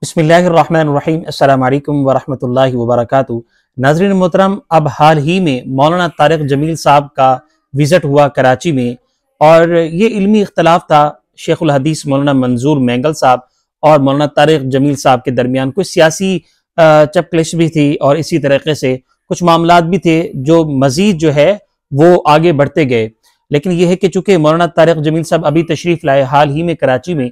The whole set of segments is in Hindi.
बिस्मिल्लाहिर्रहमानिर्रहीम। अस्सलामु अलैकुम वरहमतुल्लाहि वबरकातुहू। नाज़रीन मोहतरम, अब हाल ही में मौलाना तारिक जमील साहब का विज़िट हुआ कराची में, और ये इल्मी इख्तलाफ था शेखुल हदीस मौलाना मंजूर मैंगल साहब और मौलाना तारिक जमील साहब के दरमियान। कुछ सियासी चपकलिश भी थी और इसी तरीके से कुछ मामलात भी थे जो मज़ीद जो है वो आगे बढ़ते गए। लेकिन यह है कि चूँकि मौलाना तारिक जमील साहब अभी तशरीफ़ लाए हाल ही में कराची में,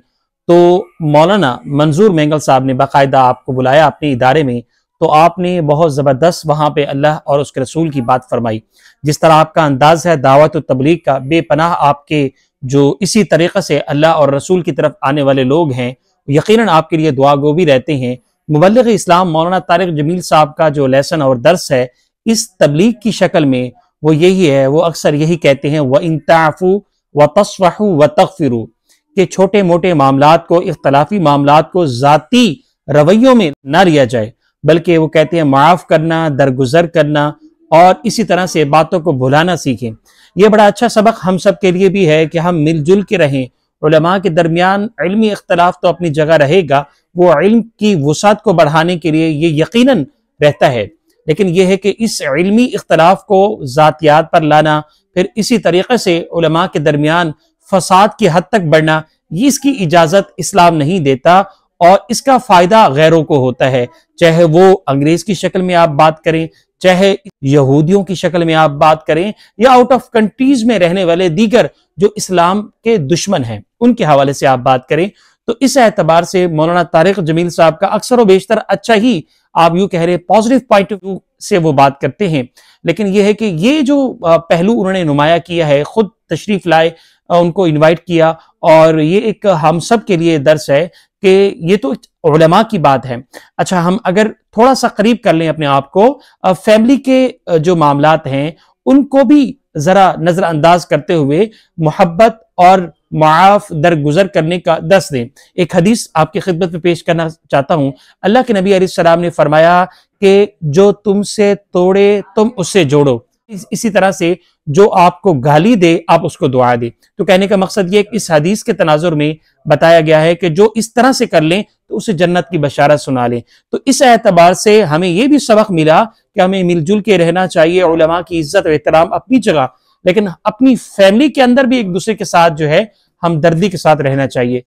तो मौलाना मंजूर मैंगल साहब ने बाकायदा आपको बुलाया अपने इदारे में, तो आपने बहुत ज़बरदस्त वहाँ पे अल्लाह और उसके रसूल की बात फरमाई। जिस तरह आपका अंदाज़ है दावत और तबलीग का, बेपनाह आपके जो इसी तरीक़े से अल्लाह और रसूल की तरफ आने वाले लोग हैं यकीनन आपके लिए दुआ गो भी रहते हैं। मुबल्लिग इस्लाम मौलाना तारिक जमील साहब का जो लेसन और दर्स है इस तबलीग की शक्ल में वो यही है, वो अक्सर यही कहते हैं व इन ताफ़ू व तस्फ़हू व तग़फ़िरू, के छोटे मोटे मामलात को, इख्तलाफी मामलात को ज़ाती रवैयों में ना लिया जाए, बल्कि वो कहते हैं माफ़ करना, दरगुजर करना और इसी तरह से बातों को भुलाना सीखें। यह बड़ा अच्छा सबक हम सब के लिए भी है कि हम मिलजुल के रहें। उलमा के दरमियान इल्मी इख्तलाफ तो अपनी जगह रहेगा, वो इल्म की वुसात को बढ़ाने के लिए ये यकीनन रहता है, लेकिन यह है कि इस इल्मी इख्तलाफ को ज़ातियात पर लाना, फिर इसी तरीके से उलमा के दरमियान फसाद की हद तक बढ़ना, ये इसकी इजाजत इस्लाम नहीं देता और इसका फायदा गैरों को होता है। चाहे वो अंग्रेज की शक्ल में आप बात करें, चाहे यहूदियों की शक्ल में आप बात करें, या आउट ऑफ कंट्रीज में रहने वाले दीगर जो इस्लाम के दुश्मन हैं उनके हवाले से आप बात करें। तो इस एतबार से मौलाना तारिक जमील साहब का अक्सर व बेशतर अच्छा ही, आप यूं कह रहे पॉजिटिव पॉइंट ऑफ व्यू से वो बात करते हैं। लेकिन यह है कि ये जो पहलू उन्होंने नुमाया किया है, खुद तशरीफ लाए, उनको इनवाइट किया, और ये एक हम सब के लिए दर्स है कि ये तो उलमा की बात है। अच्छा, हम अगर थोड़ा सा करीब कर लें अपने आप को, फैमिली के जो मामलात हैं उनको भी जरा नजरअंदाज करते हुए मोहब्बत और माफ दरगुजर करने का दर्स दें। एक हदीस आपकी खिदमत में पेश करना चाहता हूँ। अल्लाह के नबी अलैहिस्सलाम ने फरमाया कि जो तुमसे तोड़े तुम उससे जोड़ो, इसी तरह से जो आपको गाली दे आप उसको दुआ दे। तो कहने का मकसद ये इस हदीस के तनाजुर में बताया गया है कि जो इस तरह से कर लें तो उसे जन्नत की बशारत सुना लें। तो इस एतबार से हमें यह भी सबक मिला कि हमें मिलजुल के रहना चाहिए, उलमा की इज्जत और एहतराम अपनी जगह, लेकिन अपनी फैमिली के अंदर भी एक दूसरे के साथ जो है हमदर्दी के साथ रहना चाहिए।